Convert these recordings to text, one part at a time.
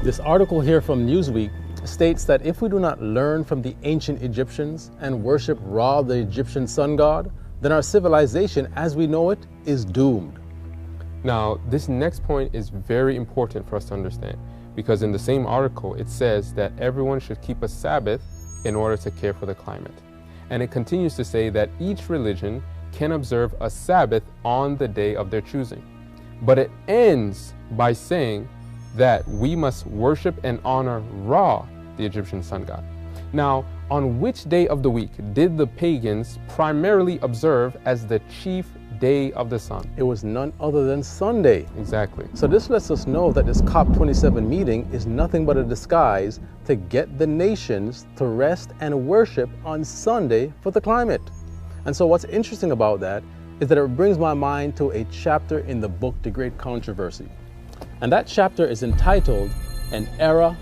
This article here from Newsweek states that if we do not learn from the ancient Egyptians and worship Ra, the Egyptian sun god, then our civilization as we know it is doomed. Now, this next point is very important for us to understand, because in the same article it says that everyone should keep a Sabbath in order to care for the climate. And it continues to say that each religion can observe a Sabbath on the day of their choosing. But it ends by saying that we must worship and honor Ra, the Egyptian sun god. Now, on which day of the week did the pagans primarily observe as the chief day of the sun? It was none other than Sunday. Exactly. So this lets us know that this COP27 meeting is nothing but a disguise to get the nations to rest and worship on Sunday for the climate. And so what's interesting about that is that it brings my mind to a chapter in the book, The Great Controversy. And that chapter is entitled, An Era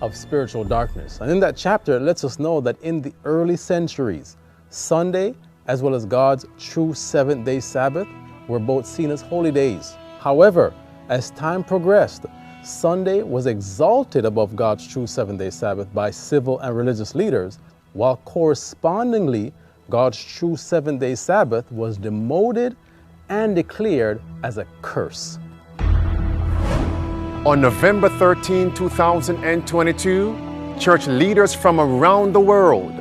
of Spiritual Darkness. And in that chapter, it lets us know that in the early centuries, Sunday, as well as God's true seventh-day Sabbath, were both seen as holy days. However, as time progressed, Sunday was exalted above God's true seventh-day Sabbath by civil and religious leaders, while correspondingly, God's true seventh-day Sabbath was demoted and declared as a curse. On November 13, 2022, church leaders from around the world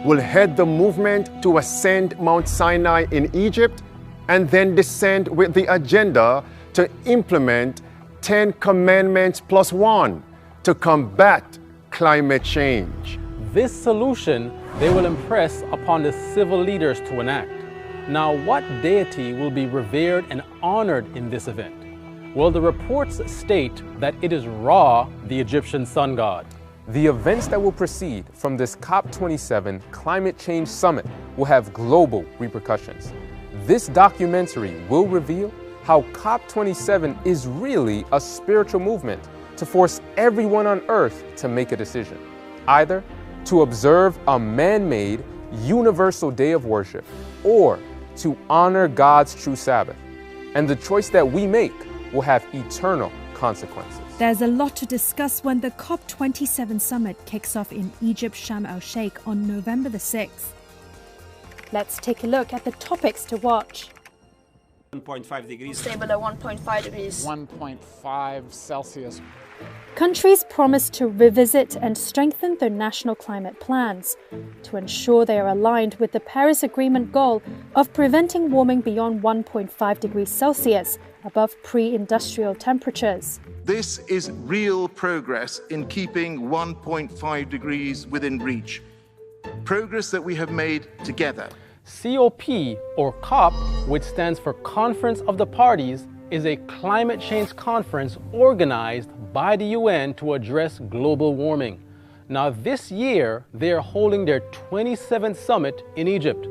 will head the movement to ascend Mount Sinai in Egypt and then descend with the agenda to implement 10 commandments plus 1 to combat climate change. This solution they will impress upon the civil leaders to enact. Now, what deity will be revered and honored in this event? Well, the reports state that it is Ra, the Egyptian sun god. The events that will proceed from this COP27 climate change summit will have global repercussions. This documentary will reveal how COP27 is really a spiritual movement to force everyone on Earth to make a decision, either to observe a man-made universal day of worship or to honor God's true Sabbath. And the choice that we make will have eternal consequences. There's a lot to discuss when the COP27 summit kicks off in Egypt, Sharm el-Sheikh on November the 6th. Let's take a look at the topics to watch. 1.5 degrees. Stable at 1.5 degrees. 1.5 Celsius. Countries promise to revisit and strengthen their national climate plans to ensure they are aligned with the Paris Agreement goal of preventing warming beyond 1.5 degrees Celsius above pre-industrial temperatures. This is real progress in keeping 1.5 degrees within reach. Progress that we have made together. COP, or COP, which stands for Conference of the Parties, is a climate change conference organized by the UN to address global warming. Now this year, they are holding their 27th summit in Egypt.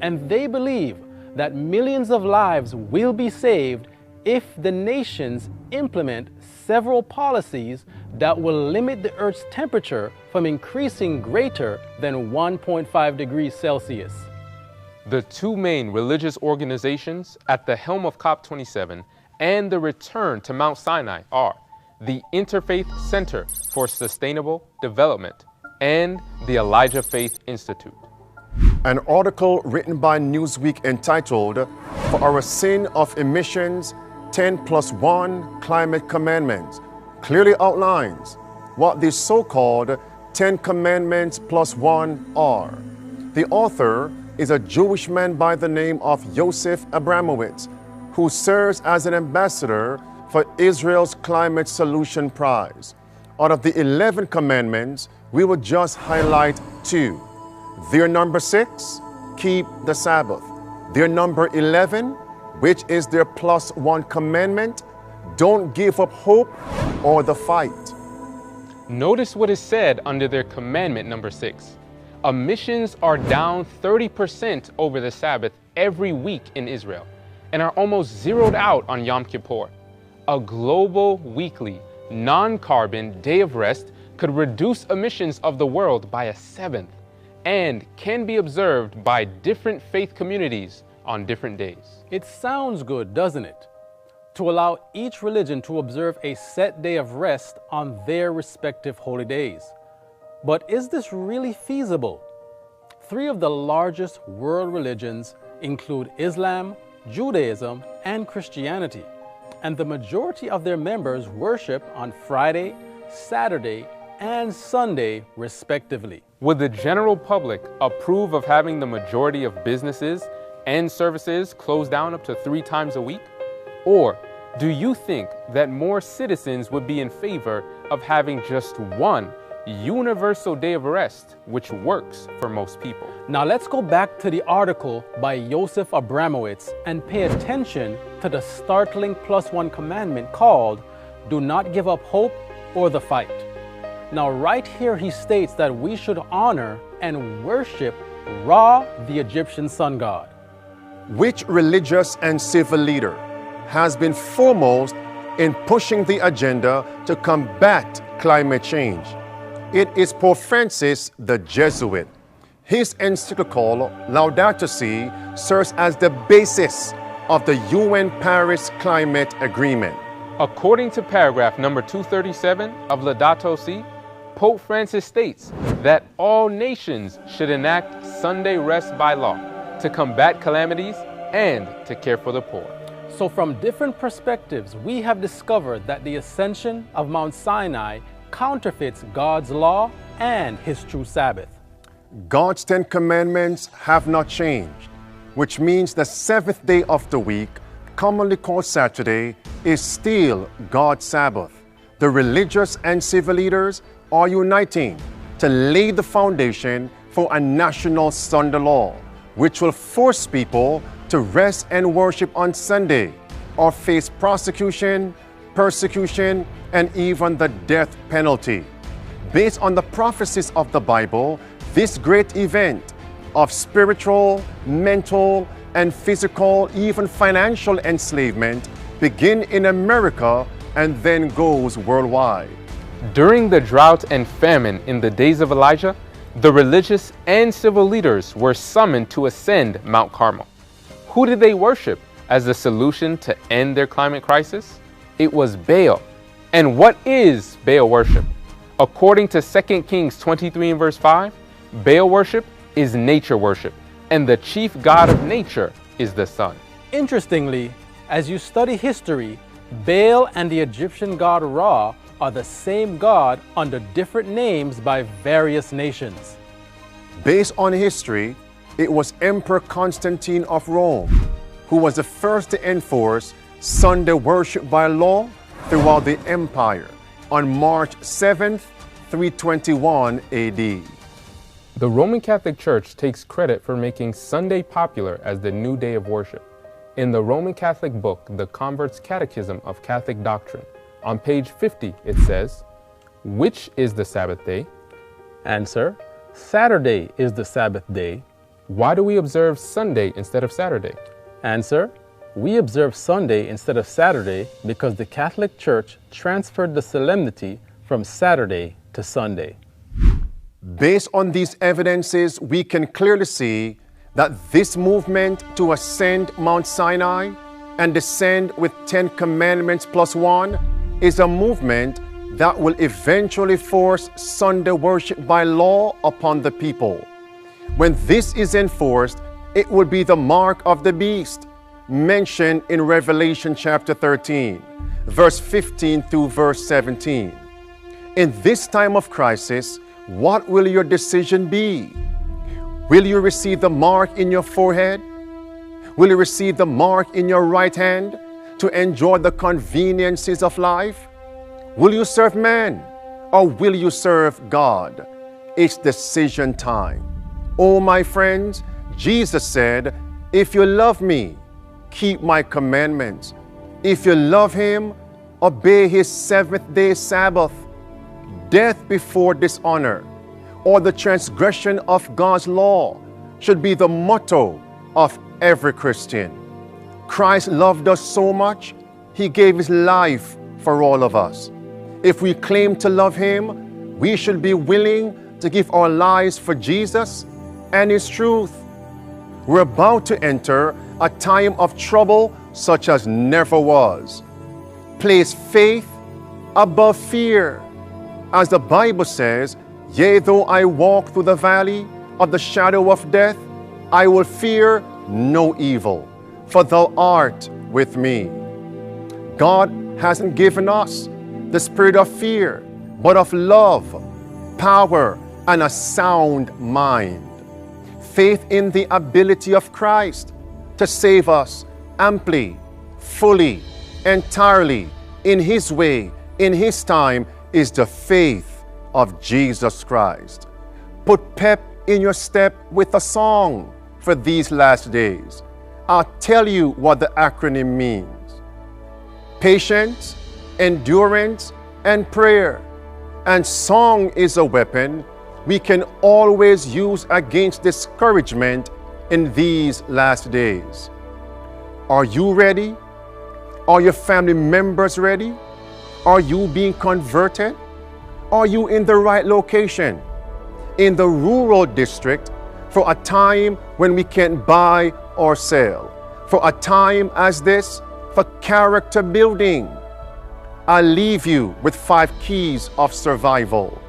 And they believe that millions of lives will be saved if the nations implement several policies that will limit the Earth's temperature from increasing greater than 1.5 degrees Celsius. The two main religious organizations at the helm of COP27 and the return to Mount Sinai are the Interfaith Center for Sustainable Development and the Elijah Faith Institute. An article written by Newsweek entitled, For Our Sin of Emissions, 10+1 Climate Commandments, clearly outlines what the so-called 10 Commandments plus 1 are. The author is a Jewish man by the name of Yosef Abramowitz, who serves as an ambassador for Israel's Climate Solution Prize. Out of the 11 commandments, we will just highlight 2. Their number 6, keep the Sabbath. Their number 11, which is their +1 commandment, don't give up hope or the fight. Notice what is said under their commandment number 6. Emissions are down 30% over the Sabbath every week in Israel and are almost zeroed out on Yom Kippur. A global, weekly, non-carbon day of rest could reduce emissions of the world by 1/7 and can be observed by different faith communities on different days. It sounds good, doesn't it? to allow each religion to observe a set day of rest on their respective holy days. But is this really feasible? 3 of the largest world religions include Islam, Judaism, and Christianity, and the majority of their members worship on Friday, Saturday, and Sunday, respectively. Would the general public approve of having the majority of businesses and services closed down up to 3 times a week? Or do you think that more citizens would be in favor of having just one universal day of rest, which works for most people? Now let's go back to the article by Joseph Abramowitz and pay attention to the startling +1 commandment called, "Do not give up hope or the fight." Now right here he states that we should honor and worship Ra, the Egyptian sun god. Which religious and civil leader has been foremost in pushing the agenda to combat climate change? It is Pope Francis the Jesuit. His encyclical Laudato Si serves as the basis of the UN Paris Climate Agreement. According to paragraph number 237 of Laudato Si, Pope Francis states that all nations should enact Sunday rest by law to combat calamities and to care for the poor. So from different perspectives, we have discovered that the ascension of Mount Sinai counterfeits God's law and his true Sabbath. God's 10 commandments have not changed, which means the 7th day of the week, commonly called Saturday, is still God's Sabbath. The religious and civil leaders are uniting to lay the foundation for a national Sunday law, which will force people to rest and worship on Sunday or face prosecution, persecution, and even the death penalty. Based on the prophecies of the Bible, this great event of spiritual, mental, and physical, even financial enslavement begin in America and then goes worldwide. During the drought and famine in the days of Elijah, the religious and civil leaders were summoned to ascend Mount Carmel. Who did they worship as the solution to end their climate crisis? It was Baal. And what is Baal worship? According to 2 Kings 23 and verse 5, Baal worship is nature worship, and the chief god of nature is the sun. Interestingly, as you study history, Baal and the Egyptian god Ra are the same god under different names by various nations. Based on history, it was Emperor Constantine of Rome who was the first to enforce Sunday worship by law throughout the empire on March 7th, 321 AD. The Roman Catholic Church takes credit for making Sunday popular as the new day of worship. In the Roman Catholic book, The Convert's Catechism of Catholic Doctrine, on page 50, it says, "Which is the Sabbath day?" Answer: Saturday is the Sabbath day. Why do we observe Sunday instead of Saturday? Answer: we observe Sunday instead of Saturday because the Catholic Church transferred the solemnity from Saturday to Sunday. Based on these evidences, we can clearly see that this movement to ascend Mount Sinai and descend with 10 commandments +1 is a movement that will eventually force Sunday worship by law upon the people. When this is enforced, it will be the mark of the beast mentioned in Revelation chapter 13, verse 15 through verse 17. In this time of crisis, what will your decision be? Will you receive the mark in your forehead? Will you receive the mark in your right hand to enjoy the conveniences of life? Will you serve man or will you serve God? It's decision time. Oh, my friends, Jesus said, "If you love me, keep my commandments. If you love him, obey his 7th-day Sabbath." Death before dishonor or the transgression of God's law should be the motto of every Christian. Christ loved us so much, he gave his life for all of us. If we claim to love him, we should be willing to give our lives for Jesus and his truth. We're about to enter a time of trouble such as never was. Place faith above fear. As the Bible says, yea, though I walk through the valley of the shadow of death, I will fear no evil, for thou art with me. God hasn't given us the spirit of fear, but of love, power, and a sound mind. Faith in the ability of Christ to save us amply, fully, entirely, in His way, in His time, is the faith of Jesus Christ. Put pep in your step with a song for these last days. I'll tell you what the acronym means. Patience, endurance, and prayer. And song is a weapon we can always use against discouragement in these last days. Are you ready? Are your family members ready? Are you being converted? Are you in the right location? In the rural district, for a time when we can't buy or sell. For a time as this, for character building. I'll leave you with 5 keys of survival.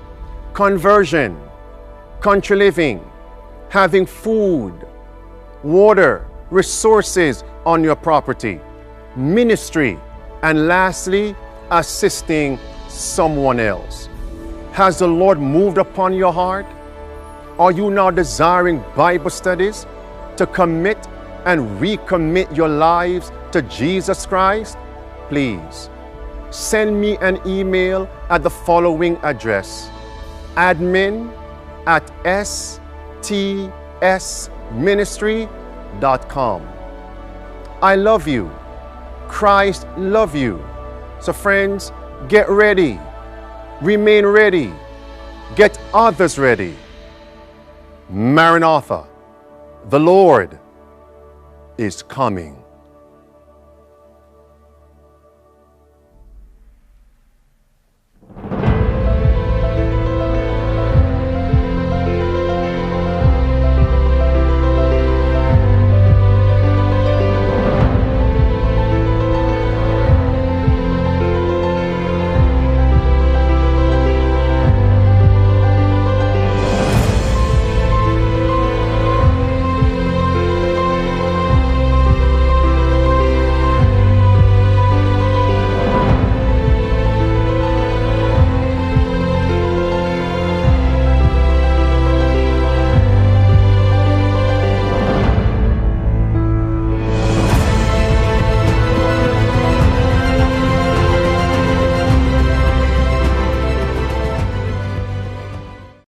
Conversion, country living, having food, water, resources on your property, ministry, and lastly, assisting someone else. Has the Lord moved upon your heart? Are you now desiring Bible studies to commit and recommit your lives to Jesus Christ? Please send me an email at the following address: admin@stsministry.com. I love you. Christ love you. So friends, get ready. Remain ready. Get others ready. Maranatha, the Lord is coming.